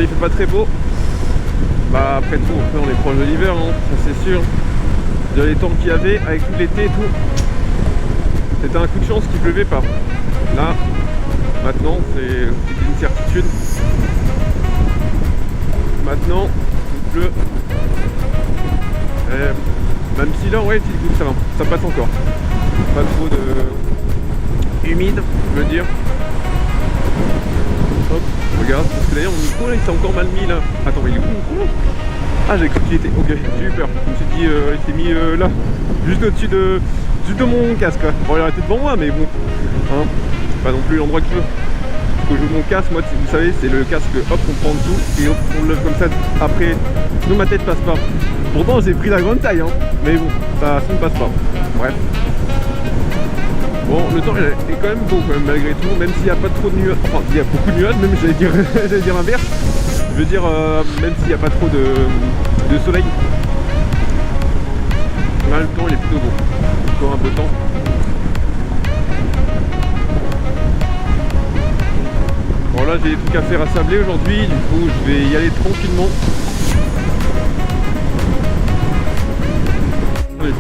il fait pas très beau. Bah après tout, on est proche de l'hiver, hein, ça c'est sûr. Déjà les temps qu'il y avait avec tout l'été et tout, c'était un coup de chance qu'il pleuvait pas. Là, maintenant, c'est une certitude. Maintenant, il pleut. Même si là, ouais, ça va, ça passe encore. Pas trop de humide, je veux dire. Hop, regarde, parce que d'ailleurs mon micro là il s'est encore mal mis là. Attends, mais il est où? Ah, j'ai cru qu'il était. Ok, j'ai eu peur. Je me suis dit, il s'est mis là, juste au-dessus de mon casque. Là. Bon, il aurait été devant moi, mais bon, hein, pas non plus l'endroit que je veux. Parce que je joue mon casque, moi, vous savez, c'est le casque, hop, on prend en dessous et hop, on le lève comme ça. Après, sinon ma tête passe pas. Pourtant, j'ai pris la grande taille, hein, mais bon, ça ne passe pas. Bref. Bon, le temps est quand même beau, quand même, malgré tout, même s'il n'y a pas trop de nuages. Enfin, il y a beaucoup de nuages, même, j'allais dire inverse. Je veux dire, même s'il n'y a pas trop de soleil. Là, le temps, il est plutôt beau. Encore un peu de temps. Bon, là, j'ai des trucs à faire à sabler aujourd'hui. Du coup, je vais y aller tranquillement. Oui.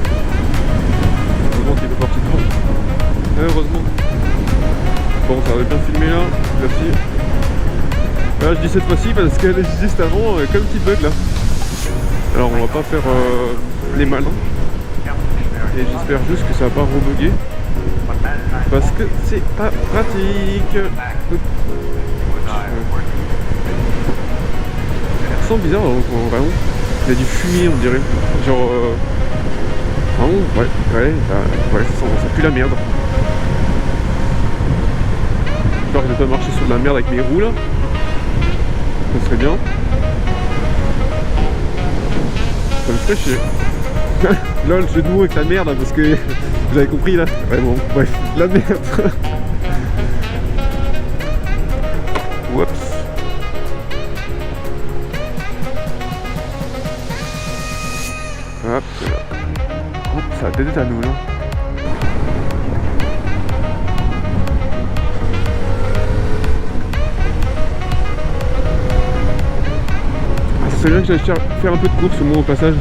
Heureusement qu'il est pas parti devant. Heureusement. Bon, ça avait bien filmé là. Merci. Là, je dis cette fois-ci parce qu'elle est juste avant, comme petit bug là. Alors, on va pas faire les malins. Et j'espère juste que ça va pas rebugger. Parce que c'est pas pratique. Ça sent bizarre vraiment. Il y a du fumier on dirait. Genre vraiment ouais, ça pue la merde. J'espère que je vais pas marcher sur de la merde avec mes roues là. Ça serait bien. Ça me ferait chier. Là le jeu de mots avec la merde hein, parce que vous avez compris là. Ouais bon, bref, la merde. Oups. Hop, hop, ça va peut-être à nous là. C'est bien que j'aille faire un peu de course au moins au passage.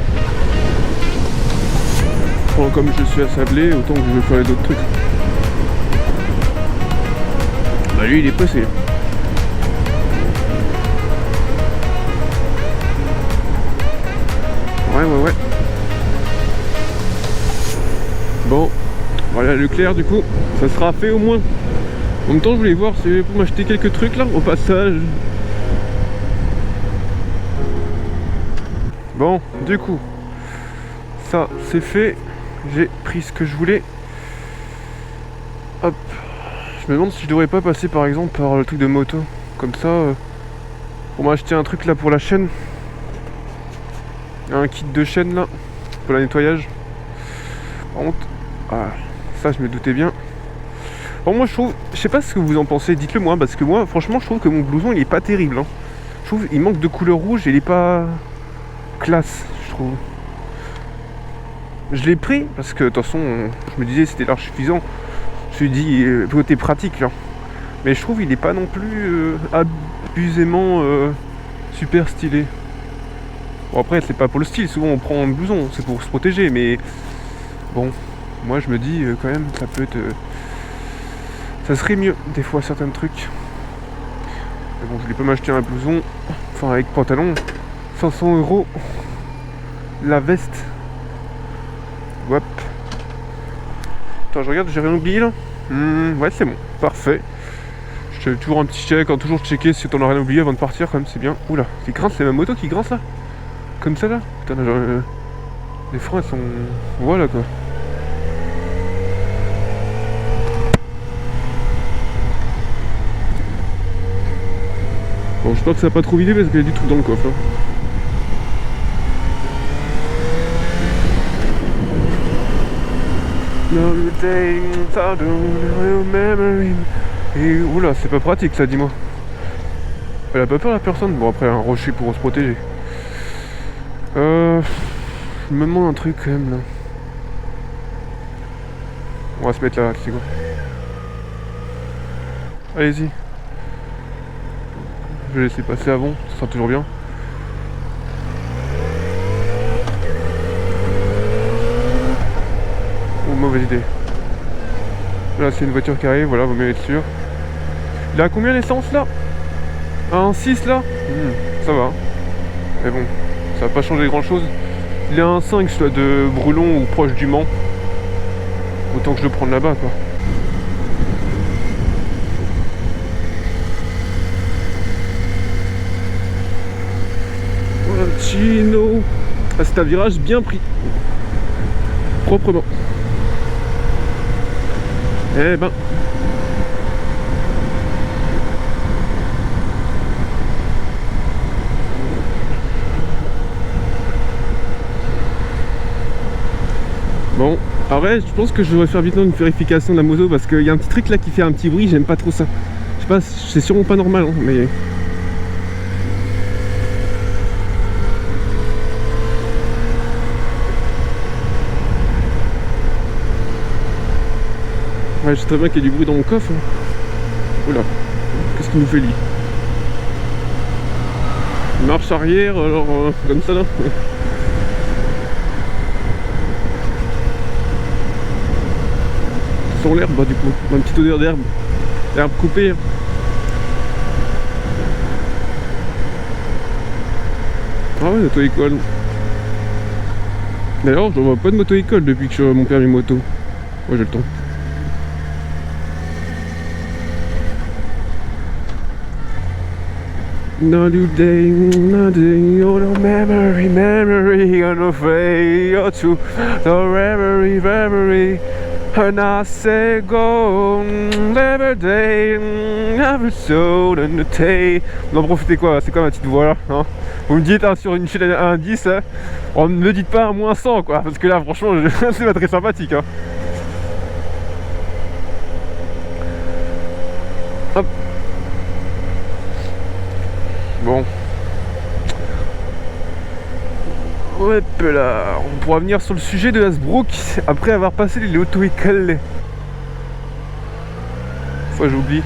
Bon, comme je suis assablé, autant que je veux faire d'autres trucs. Bah lui il est pressé. Ouais. Bon, voilà Leclerc du coup, ça sera fait au moins. En même temps je voulais voir si pour m'acheter quelques trucs là au passage. Bon, du coup, ça c'est fait. J'ai pris ce que je voulais. Hop. Je me demande si je devrais pas passer par exemple par le truc de moto. Comme ça, pour m'acheter un truc là pour la chaîne. Un kit de chaîne là, pour le nettoyage. Par contre, ça je me doutais bien. Bon moi je trouve, je sais pas ce que vous en pensez, dites-le moi, parce que moi franchement je trouve que mon blouson il est pas terrible. Hein. Je trouve il manque de couleur rouge et il est pas classe, je trouve. Je l'ai pris parce que de toute façon je me disais c'était large suffisant. Je me suis dit côté pratique là. Mais je trouve il est pas non plus abusément super stylé. Bon après c'est pas pour le style, souvent on prend un blouson, c'est pour se protéger, mais bon, moi je me dis quand même ça peut être. Ça serait mieux des fois certains trucs. Mais bon je voulais pas m'acheter un blouson, enfin avec pantalon, 500 €. La veste. Hop. Attends je regarde, j'ai rien oublié là. Ouais c'est bon, parfait. Je fais toujours un petit check, toujours checker si t'en as rien oublié avant de partir quand même, c'est bien. Oula, c'est grince, c'est ma moto qui grince là. Comme ça là. Putain là, genre, les freins elles sont. Voilà quoi. Bon j'espère que ça va pas trop vider parce qu'il y a du truc dans le coffre hein. Et oula, c'est pas pratique ça, dis-moi. Elle a pas peur la personne. Bon après un rocher pour se protéger. Je me demande un truc quand même là. On va se mettre là, c'est quoi. Allez-y. Je vais laisser passer avant, ce sera toujours bien. Oh, mauvaise idée. Là c'est une voiture qui arrive, voilà, vaut mieux être sûr. Il a combien l'essence là? Un 6 là? Ça va. Mais bon, ça va pas changer grand chose. Il a un 5 soit de Brulon ou proche du Mans. Autant que je le prenne là-bas quoi. Chino. Ah, c'est un virage bien pris. Proprement. Eh ben. Bon, après je pense que je devrais faire vite une vérification de la moto parce qu'il y a un petit truc là qui fait un petit bruit, j'aime pas trop ça. Je sais pas, c'est sûrement pas normal hein, mais... Ouais, je sais très bien qu'il y a du bruit dans mon coffre. Oula, qu'est-ce qu'il nous fait lui? Marche arrière, alors comme ça là. Sur l'herbe bah, du coup, une petite odeur d'herbe. Herbe coupée. Ah ouais, l'auto-école. D'ailleurs, je vois pas de moto-école depuis que j'ai mon permis moto. Ouais, j'ai le temps. Another day, your memory, memory, on a way or two, the memory, and I say go, every day, every soul and the day. Vous en profitez quoi, c'est quoi ma petite voix là hein? Vous me dites hein, sur une échelle à 1 à 10, hein, on ne me dites pas un moins 100 quoi, parce que là franchement c'est pas très sympathique hein. Hop. Bon. Hop là. On pourra venir sur le sujet de Hasbrook après avoir passé les auto-écoles. Fois j'oublie.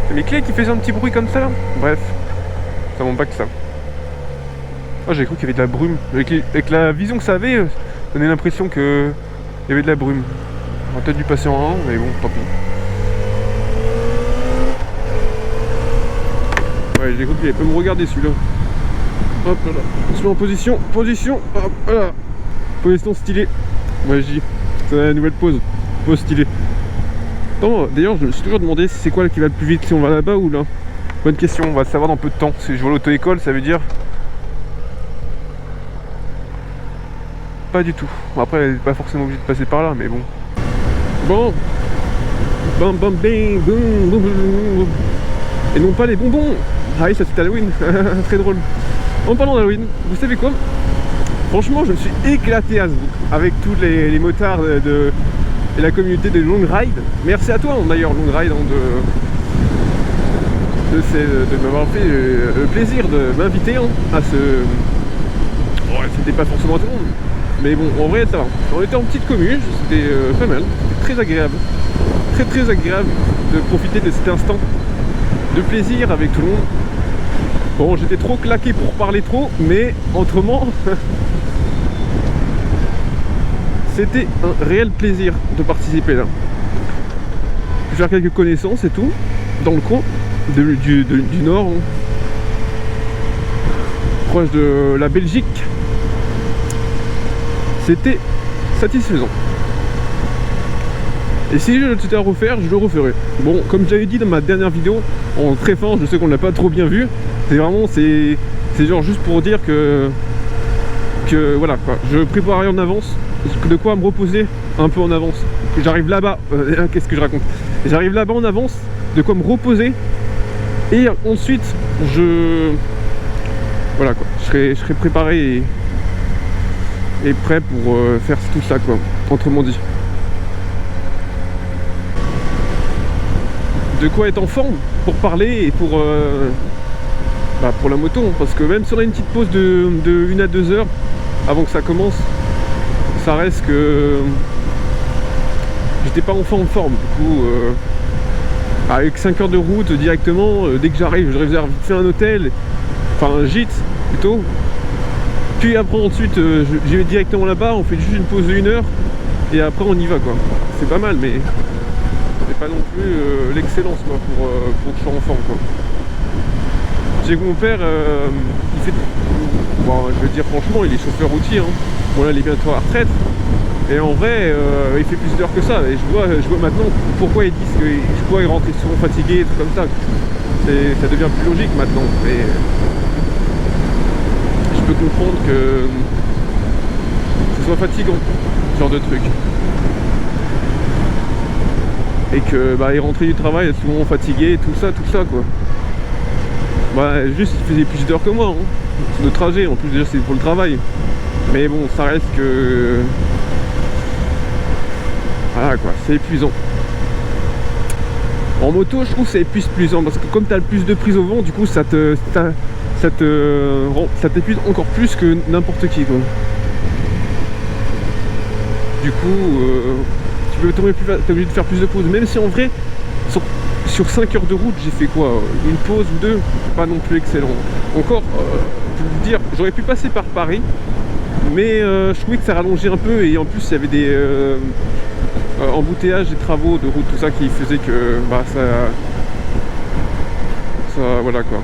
C'est mes clés qui faisaient un petit bruit comme ça là. Bref. Ça monte pas que ça. Ah j'ai cru qu'il y avait de la brume. Avec la vision que ça avait, ça donnait l'impression que il y avait de la brume. On aurait peut-être dû passer en 1, mais bon, tant pis. Ouais, j'ai cru qu'il allait pas me regarder celui-là. Hop là, on se met en position, hop là. Position stylée. Ouais, je dis, c'est la nouvelle pose, pose stylée. Attends, d'ailleurs, je me suis toujours demandé si c'est quoi qui va le plus vite, si on va là-bas ou là. Bonne question, on va le savoir dans peu de temps. Si je vois l'auto-école, ça veut dire... Pas du tout. Bon, après, elle n'est pas forcément obligée de passer par là, mais bon. Bon, bam bam bing, boum, boum, boum. Et non pas les bonbons. Ah oui, ça c'est Halloween, très drôle. En parlant d'Halloween, vous savez quoi? Franchement, je me suis éclaté à ce bout avec tous les motards et la communauté de Long Ride. Merci à toi d'ailleurs, Long Ride, de m'avoir fait le plaisir de m'inviter à ce... Bon, c'était pas forcément tout le monde. Mais bon, en vrai, ça va. On était en petite commune, c'était pas mal, c'était très agréable. Très agréable de profiter de cet instant de plaisir avec tout le monde. Bon, j'étais trop claqué pour parler trop, mais autrement, c'était un réel plaisir de participer là. Faire quelques connaissances et tout, dans le coin du nord, hein, proche de la Belgique. C'était satisfaisant. Et si je l'étais à refaire, je le referai. Bon, comme j'avais dit dans ma dernière vidéo, en très fin, je sais qu'on l'a pas trop bien vu. C'est vraiment, c'est genre juste pour dire que voilà quoi. Je préparais en avance, de quoi me reposer un peu en avance. J'arrive là-bas, qu'est-ce que je raconte? J'arrive là-bas en avance, de quoi me reposer. Et ensuite, voilà quoi. Je serai préparé et prêt pour faire tout ça quoi, autrement dit. De quoi être en forme pour parler et pour la moto, parce que même si on a une petite pause de 1 à 2 heures avant que ça commence, ça reste que j'étais pas enfin en forme. Du coup, avec 5 heures de route directement, dès que j'arrive, je réserve vite fait un hôtel, enfin un gîte plutôt. Puis après ensuite, j'y vais directement là-bas, on fait juste une pause de 1 heure et après on y va quoi. C'est pas mal, mais c'est pas non plus l'excellence quoi pour que je sois en forme quoi. J'ai que mon père, il fait, bon, je veux dire franchement, il est chauffeur routier. Hein. Bon là, il est bientôt à la retraite. Et en vrai, il fait plus d'heures que ça. Et je vois maintenant pourquoi ils disent que je pourrais rentrer souvent fatigué, et tout comme ça. Ça devient plus logique maintenant. Mais je peux comprendre que ce soit fatigant, ce genre de truc. Et que il rentrait du travail souvent fatigué, tout ça quoi. Juste il faisait plus d'heures que moi. Hein. Le trajet, en plus déjà c'est pour le travail. Mais bon, ça reste que... Voilà quoi, c'est épuisant. En moto, je trouve que ça épuise plus, hein, parce que comme tu as le plus de prise au vent, du coup ça t'épuise encore plus que n'importe qui quoi. Du coup, t'es obligé de faire plus de pauses, même si en vrai, sur 5 heures de route, j'ai fait quoi? Une pause ou deux? Pas non plus excellent. Encore, pour vous dire, j'aurais pu passer par Paris, mais je trouvais que ça rallongeait un peu, et en plus il y avait des embouteillages, des travaux de route, tout ça qui faisait que ça voilà quoi.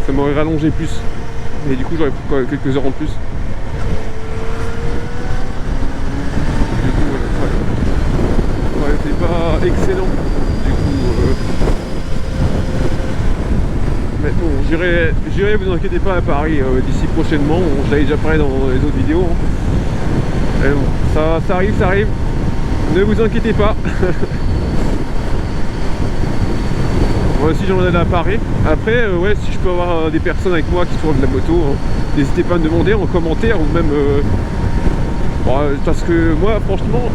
Ça m'aurait rallongé plus. Et du coup j'aurais pris quelques heures en plus. Du coup ouais, c'est pas excellent. Du coup mais bon, j'irai, vous inquiétez pas, à Paris d'ici prochainement. Je l'avais déjà parlé dans les autres vidéos. Hein. Et bon, ça arrive. Ne vous inquiétez pas. Moi aussi j'en ai à Paris. Après, ouais, si je peux avoir des personnes avec moi qui font de la moto, hein, n'hésitez pas à me demander en commentaire ou même... parce que moi, franchement,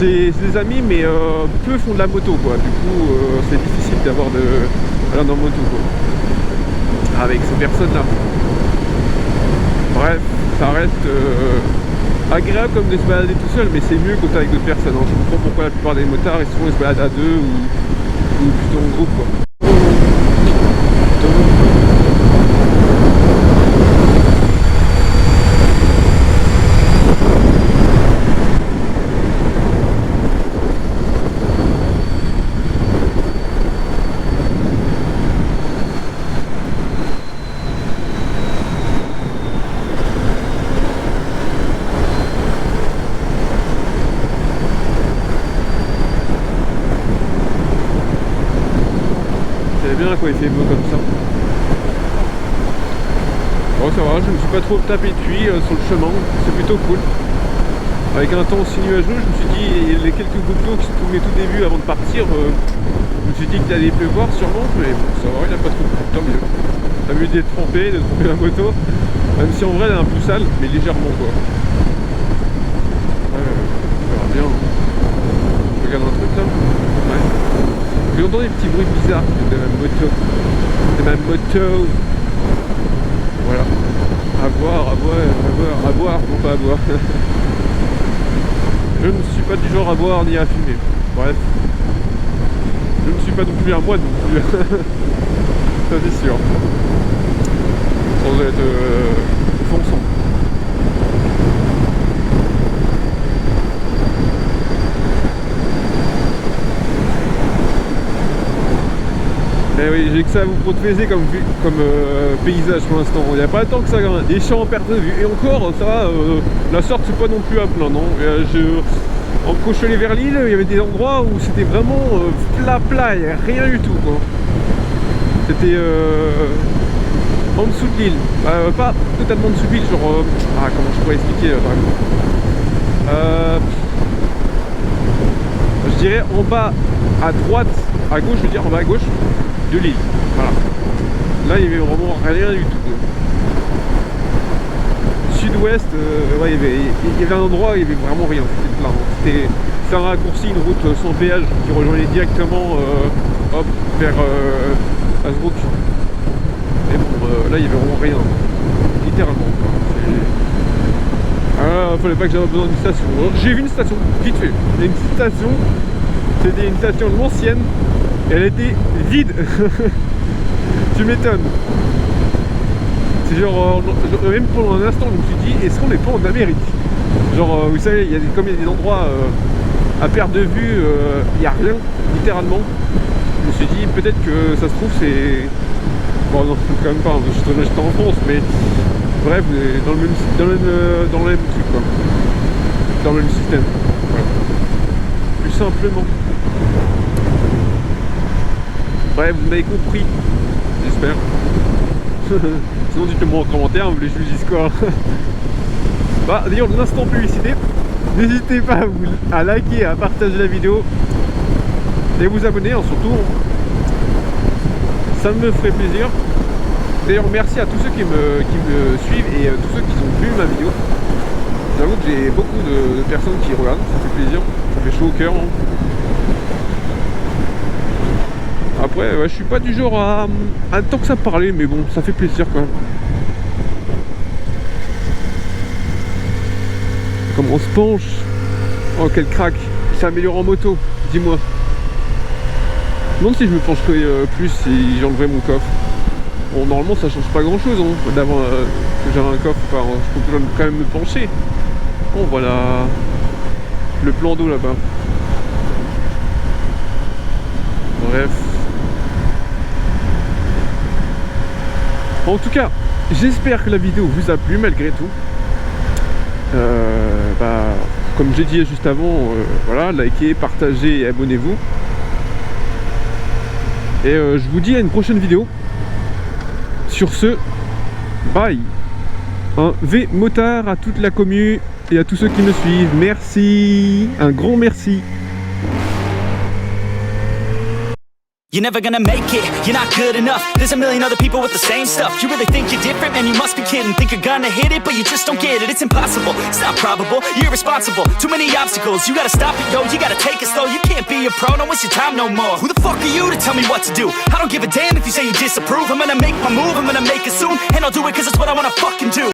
j'ai des amis, mais peu font de la moto, quoi. Du coup, c'est difficile d'avoir de dans moto, quoi. Avec ces personnes-là. Bref, ça reste agréable comme de se balader tout seul, mais c'est mieux quand t'es avec d'autres personnes. Hein. Je comprends pourquoi la plupart des motards, ils se baladent à deux ou plutôt en groupe, quoi. Bien quoi, il fait beau comme ça. Bon, ça va, je ne me suis pas trop tapé de pluie sur le chemin, c'est plutôt cool. Avec un temps aussi nuageux, je me suis dit, les quelques gouttes d'eau qui se trouvaient tout début avant de partir, je me suis dit qu'il allait pleuvoir sûrement, mais bon, ça va, il n'a pas trop plu, tant mieux. T'as mieux d'être trempé, de tromper la moto, même si en vrai elle est un peu sale, mais légèrement quoi. Ouais, on verra bien. Je regarde un truc là. Ouais. J'entends des petits bruits bizarres de ma moto. Voilà. À voir, non pas à boire. Je ne suis pas du genre à boire ni à fumer. Bref. Je ne suis pas non plus un moine non plus. Ça c'est sûr. Sans être offensant. Eh oui, j'ai que ça à vous protéger comme paysage pour l'instant. Il n'y a pas tant que ça, hein. Des champs en perte de vue. Et encore, ça va, la sorte c'est pas non plus à plein, non. En Cochelet vers Lille, il y avait des endroits où c'était vraiment plat, il n'y avait rien du tout, quoi. C'était en dessous de l'île. Pas totalement en dessous de l'île, genre... comment je pourrais expliquer je dirais en bas à droite, à gauche, je veux dire en bas à gauche de l'île. Voilà. Là, il n'y avait vraiment rien du tout. Sud-ouest, ouais, il y avait un endroit où il n'y avait vraiment rien. C'était plein. C'était un raccourci, une route sans péage qui rejoignait directement vers Hasbrook. Et bon, là, il n'y avait vraiment rien. Littéralement. Fallait pas que j'avais besoin d'une station. J'ai vu une station, vite fait. Il y a une petite station, c'était une station de l'ancienne, et elle était vide. Tu m'étonnes. C'est genre, même pendant un instant, je me suis dit, est-ce qu'on n'est pas en Amérique? Genre, vous savez, comme il y a des endroits à perte de vue, il n'y a rien, littéralement. Je me suis dit, peut-être que ça se trouve, c'est... Bon, non, quand même pas, j'étais en France, mais... Bref, dans le même truc, quoi. Dans le même système. Voilà. Plus simplement. Bref, vous m'avez compris. J'espère. Sinon, dites-le moi en commentaire, vous voulez que je vous dise quoi. Bah, d'ailleurs, l'instant publicité. N'hésitez pas à liker, à partager la vidéo. Et vous abonner, hein, surtout. Ça me ferait plaisir. D'ailleurs, merci à tous ceux qui me suivent et tous ceux qui ont vu ma vidéo. J'avoue que j'ai beaucoup de personnes qui regardent, ça fait plaisir, ça fait chaud au cœur. Hein. Après, ouais, je suis pas du genre à tant que ça parler, mais bon, ça fait plaisir quand même. Comment on se penche? Oh, quel crack! Il s'est amélioré en moto, dis-moi. Je me demande si je me pencherais plus si j'enlevais mon coffre. Bon, normalement ça change pas grand chose hein, d'avant que j'avais un coffre, enfin, je peux quand même me pencher. Bon, voilà le plan d'eau là-bas. Bref. En tout cas, j'espère que la vidéo vous a plu malgré tout. Comme j'ai dit juste avant, voilà, likez, partagez et abonnez-vous. Et je vous dis à une prochaine vidéo. Sur ce, bye. Un V motard à toute la commu et à tous ceux qui me suivent. Merci. Un grand merci. You're never gonna make it, you're not good enough. There's a million other people with the same stuff. You really think you're different? Man, you must be kidding. Think you're gonna hit it, but you just don't get it. It's impossible, it's not probable, you're irresponsible. Too many obstacles, you gotta stop it, yo. You gotta take it slow, you can't be a pro. Don't waste your time no more. Who the fuck are you to tell me what to do? I don't give a damn if you say you disapprove. I'm gonna make my move, I'm gonna make it soon. And I'll do it cause it's what I wanna fucking do.